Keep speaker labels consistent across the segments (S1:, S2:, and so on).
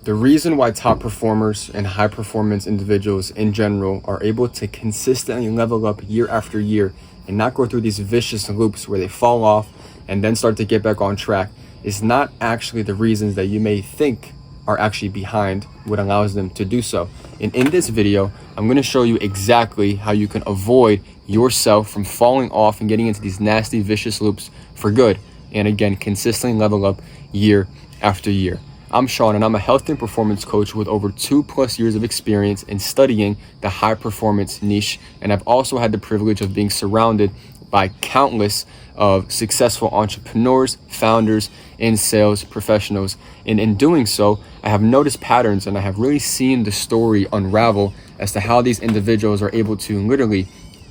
S1: The reason why top performers and high performance individuals in general are able to consistently level up year after year and not go through these vicious loops where they fall off and then start to get back on track is not actually the reasons that you may think are actually behind what allows them to do so. And in this video, I'm going to show you exactly how you can avoid yourself from falling off and getting into these nasty, vicious loops for good. And again, consistently level up year after year. I'm Sean, and I'm a health and performance coach with over 2+ years of experience in studying the high performance niche. And I've also had the privilege of being surrounded by countless of successful entrepreneurs, founders, and sales professionals. And in doing so, I have noticed patterns and I have really seen the story unravel as to how these individuals are able to literally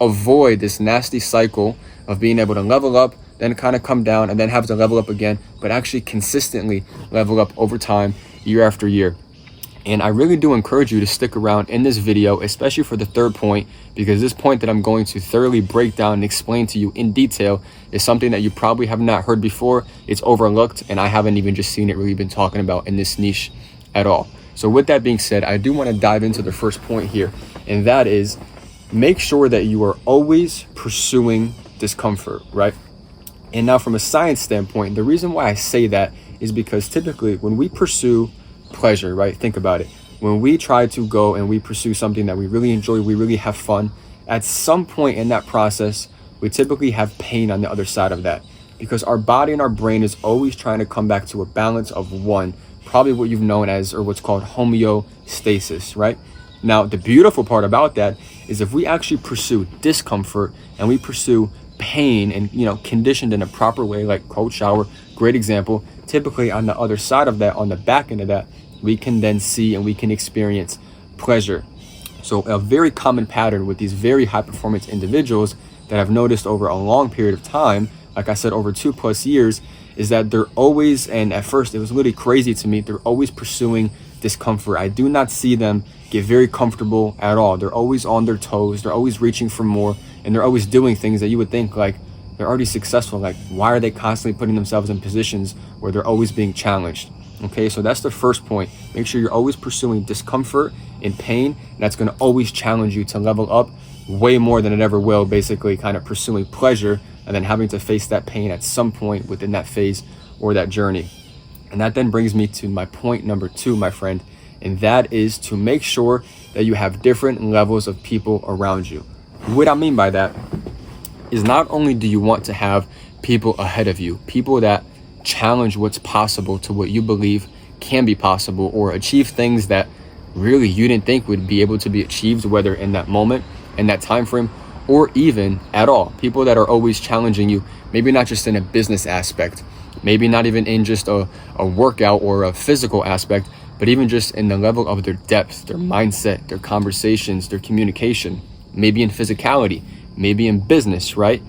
S1: avoid this nasty cycle of being able to level up, then kind of come down and then have to level up again, but actually consistently level up over time, year after year. And I really do encourage you to stick around in this video, especially for the third point, because this point that I'm going to thoroughly break down and explain to you in detail is something that you probably have not heard before. It's overlooked, and I haven't even just seen it really been talking about in this niche at all. So with that being said, I do want to dive into the first point here, and that is make sure that you are always pursuing discomfort, right? And now from a science standpoint, the reason why I say that is because typically when we pursue pleasure, right? Think about it. When we try to go and we pursue something that we really enjoy, we really have fun, at some point in that process, we typically have pain on the other side of that because our body and our brain is always trying to come back to a balance of one, probably what you've known as, or what's called homeostasis, right? Now, the beautiful part about that is if we actually pursue discomfort and we pursue pain and, conditioned in a proper way, like cold shower, great example, typically on the other side of that, on the back end of that, we can then see and we can experience pleasure. So a very common pattern with these very high performance individuals that I've noticed over a long period of time, like I said, over 2+ years, is that they're always, and at first it was literally crazy to me, they're always pursuing discomfort. I do not see them get very comfortable at all. They're always on their toes. They're always reaching for more, and they're always doing things that you would think like they're already successful. Like, why are they constantly putting themselves in positions where they're always being challenged? Okay, so that's the first point. Make sure you're always pursuing discomfort and pain. And that's going to always challenge you to level up way more than it ever will, basically kind of pursuing pleasure and then having to face that pain at some point within that phase or that journey. And that then brings me to my point number 2, my friend, and that is to make sure that you have different levels of people around you. What I mean by that is not only do you want to have people ahead of you, people that challenge what's possible to what you believe can be possible, or achieve things that really you didn't think would be able to be achieved, whether in that moment, in that time frame, or even at all. People that are always challenging you, maybe not just in a business aspect, maybe not even in just a workout or a physical aspect, but even just in the level of their depth, their mindset, their conversations, their communication, maybe in physicality, maybe in business, right?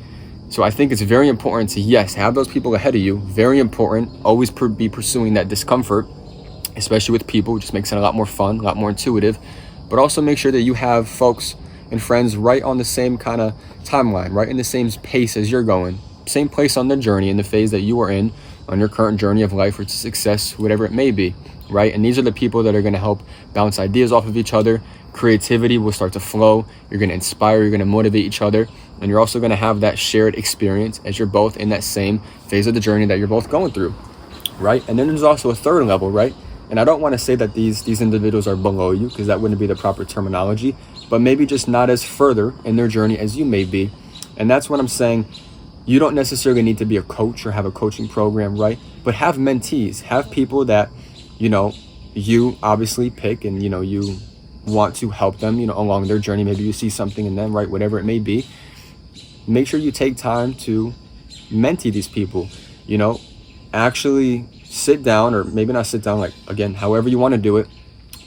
S1: So I think it's very important to, yes, have those people ahead of you. Very important. Always be pursuing that discomfort, especially with people. It just makes it a lot more fun, a lot more intuitive. But also make sure that you have folks and friends right on the same kind of timeline, right in the same pace as you're going. Same place on their journey, in the phase that you are in, on your current journey of life or to success, whatever it may be, right? And these are the people that are going to help bounce ideas off of each other. Creativity will start to flow. You're going to inspire, you're going to motivate each other. And you're also going to have that shared experience as you're both in that same phase of the journey that you're both going through, right? And then there's also a third level, right? And I don't want to say that these individuals are below you, because that wouldn't be the proper terminology, but maybe just not as further in their journey as you may be. And that's what I'm saying. You don't necessarily need to be a coach or have a coaching program, right? But have mentees, have people that, you obviously pick and, you want to help them, along their journey. Maybe you see something in them, right? Whatever it may be. Make sure you take time to mentee these people, actually sit down, or maybe not sit down, like, again, however you want to do it.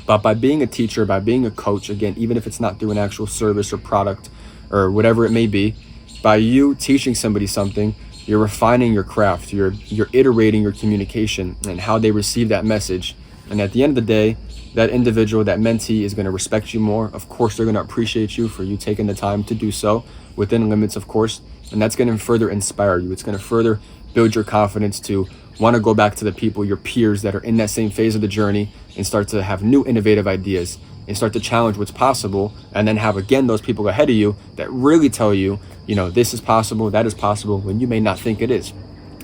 S1: But by being a teacher, by being a coach, again, even if it's not through an actual service or product or whatever it may be, by you teaching somebody something, you're refining your craft, you're iterating your communication and how they receive that message. And at the end of the day, that individual, that mentee, is going to respect you more. Of course, they're going to appreciate you for you taking the time to do so within limits, of course. And that's going to further inspire you. It's going to further build your confidence to want to go back to the people, your peers that are in that same phase of the journey, and start to have new innovative ideas and start to challenge what's possible, and then have again those people ahead of you that really tell you, this is possible, that is possible, when you may not think it is.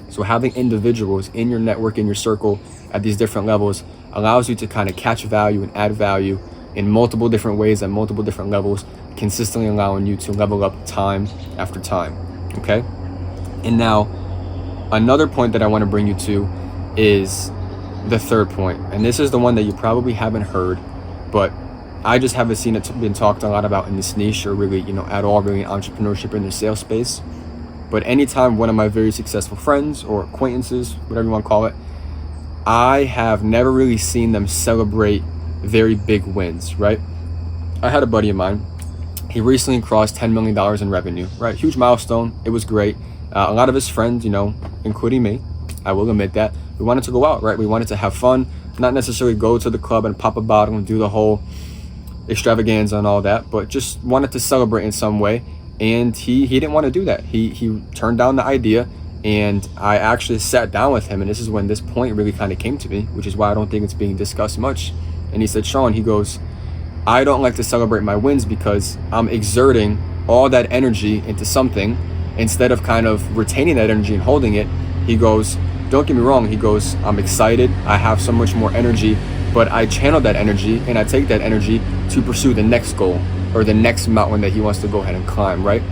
S1: So having individuals in your network, in your circle at these different levels allows you to kind of catch value and add value in multiple different ways at multiple different levels, consistently allowing you to level up time after time. Okay? And now another point that I want to bring you to is the third point. And this is the one that you probably haven't heard, but I just haven't seen it been talked a lot about in this niche, or really, at all, really in entrepreneurship or in the sales space. But anytime one of my very successful friends or acquaintances, whatever you want to call it, I have never really seen them celebrate very big wins, right? I had a buddy of mine. He recently crossed $10 million in revenue, right? Huge milestone. It was great. A lot of his friends, including me, I will admit that, we wanted to go out, right? We wanted to have fun, not necessarily go to the club and pop a bottle and do the whole extravaganza and all that, but just wanted to celebrate in some way. And he didn't want to do that. He turned down the idea, and I actually sat down with him, and this is when this point really kind of came to me, which is why I don't think it's being discussed much. And he said, Sean, he goes, I don't like to celebrate my wins because I'm exerting all that energy into something instead of kind of retaining that energy and holding it. He goes, don't get me wrong, he goes, I'm excited, I have so much more energy, but I channel that energy and I take that energy to pursue the next goal or the next mountain that he wants to go ahead and climb, right?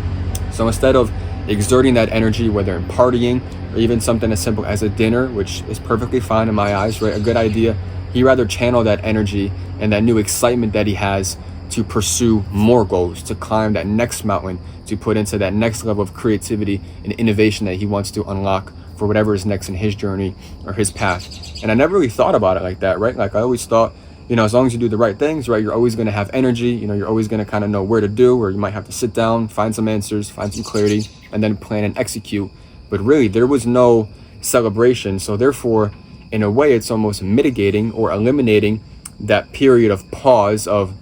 S1: So instead of exerting that energy, whether in partying or even something as simple as a dinner, which is perfectly fine in my eyes, right? A good idea. He'd rather channel that energy and that new excitement that he has to pursue more goals, to climb that next mountain, to put into that next level of creativity and innovation that he wants to unlock for whatever is next in his journey or his path. And I never really thought about it like that, right? Like I always thought, as long as you do the right things, right, you're always going to have energy, you're always going to kind of know where to do, or you might have to sit down, find some answers, find some clarity, and then plan and execute. But really, there was no celebration. So therefore, in a way, it's almost mitigating or eliminating that period of pause of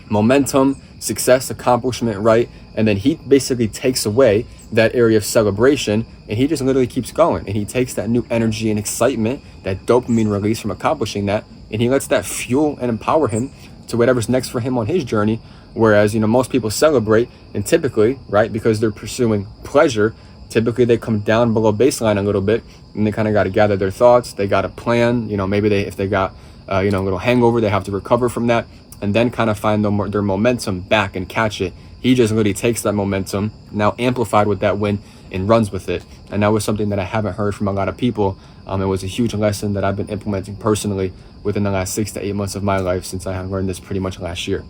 S1: momentum, success, accomplishment, right? And then he basically takes away that area of celebration, and he just literally keeps going. And he takes that new energy and excitement, that dopamine release from accomplishing that, and he lets that fuel and empower him to whatever's next for him on his journey. Whereas, most people celebrate, and typically, right, because they're pursuing pleasure, typically they come down below baseline a little bit, and they kind of got to gather their thoughts. They got to plan, maybe if they got, a little hangover, they have to recover from that, and then kind of find their momentum back and catch it. He just literally takes that momentum, now amplified with that win, and runs with it. And that was something that I haven't heard from a lot of people. It was a huge lesson that I've been implementing personally within the last 6 to 8 months of my life, since I had learned this pretty much last year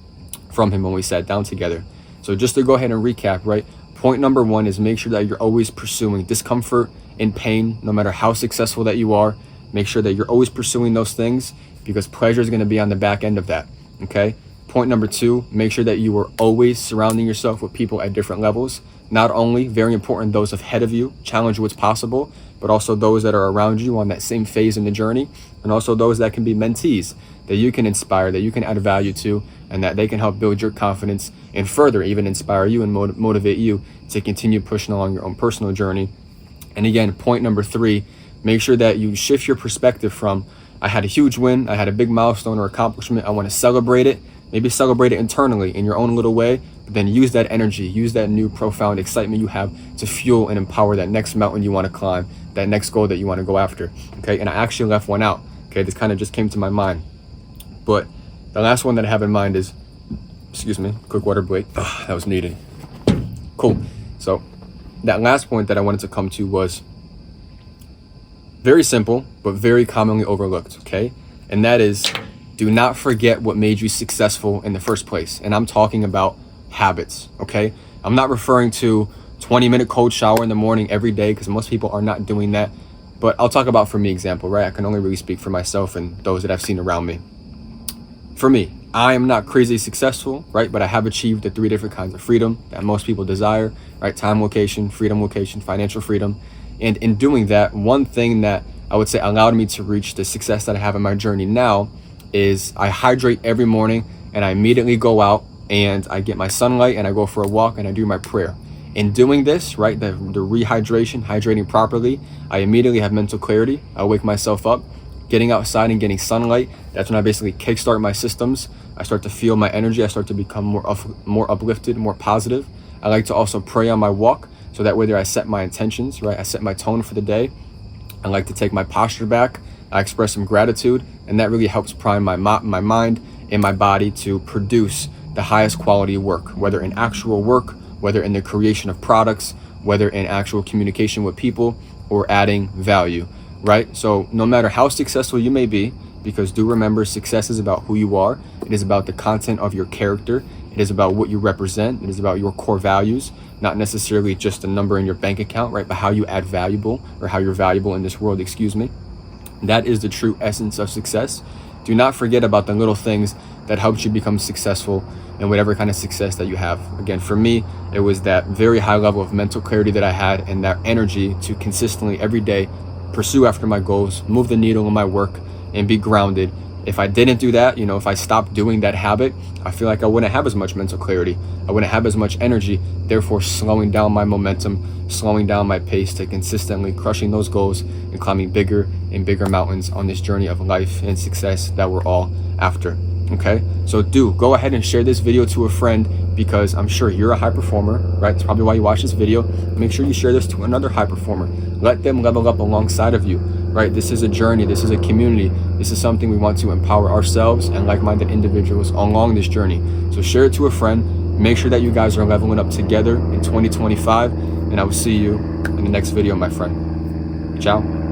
S1: from him when we sat down together. So just to go ahead and recap, right? Point number one is make sure that you're always pursuing discomfort and pain, no matter how successful that you are. Make sure that you're always pursuing those things, because pleasure is going to be on the back end of that, okay? Point number two, make sure that you are always surrounding yourself with people at different levels. Not only, very important, those ahead of you, challenge what's possible, but also those that are around you on that same phase in the journey, and also those that can be mentees that you can inspire, that you can add value to, and that they can help build your confidence and further even inspire you and motivate you to continue pushing along your own personal journey. And again, point number three, make sure that you shift your perspective from, I had a huge win, I had a big milestone or accomplishment, I want to celebrate it. Maybe celebrate it internally in your own little way, but then use that energy, use that new profound excitement you have to fuel and empower that next mountain you want to climb, that next goal that you want to go after, okay? And I actually left one out, okay? This kind of just came to my mind. But the last one that I have in mind is, excuse me, quick water break. Oh, that was needed. Cool. So that last point that I wanted to come to was very simple, but very commonly overlooked, okay? And that is, do not forget what made you successful in the first place. And I'm talking about habits, okay? I'm not referring to 20-minute cold shower in the morning every day, because most people are not doing that. But I'll talk about for me example, right? I can only really speak for myself and those that I've seen around me. For me, I am not crazy successful, right? But I have achieved the 3 different kinds of freedom that most people desire, right? Time, location, freedom, location, financial freedom. And in doing that, one thing that I would say allowed me to reach the success that I have in my journey now is I hydrate every morning, and I immediately go out and I get my sunlight and I go for a walk and I do my prayer. In doing this, right, the rehydration, hydrating properly, I immediately have mental clarity. I wake myself up, getting outside and getting sunlight. That's when I basically kickstart my systems. I start to feel my energy. I start to become more uplifted, more positive. I like to also pray on my walk, so that way there I set my intentions, right? I set my tone for the day. I like to take my posture back. I express some gratitude, and that really helps prime my mind and my body to produce the highest quality work, whether in actual work, whether in the creation of products, whether in actual communication with people, or adding value, right? So no matter how successful you may be, because do remember, success is about who you are. It is about the content of your character. It is about what you represent. It is about your core values, not necessarily just a number in your bank account, right? But how you add valuable, or how you're valuable in this world, excuse me. That is the true essence of success. Do not forget about the little things that helped you become successful in whatever kind of success that you have. Again, for me, it was that very high level of mental clarity that I had, and that energy to consistently every day pursue after my goals, move the needle in my work, and be grounded. If I didn't do that, if I stopped doing that habit, I feel like I wouldn't have as much mental clarity. I wouldn't have as much energy, therefore slowing down my momentum, slowing down my pace to consistently crushing those goals and climbing bigger and bigger mountains on this journey of life and success that we're all after. Okay, so do go ahead and share this video to a friend, because I'm sure you're a high performer, right? That's probably why you watch this video. Make sure you share this to another high performer. Let them level up alongside of you, right? This is a journey. This is a community. This is something we want to empower ourselves and like-minded individuals along this journey. So share it to a friend. Make sure that you guys are leveling up together in 2025, and I will see you in the next video, my friend. Ciao.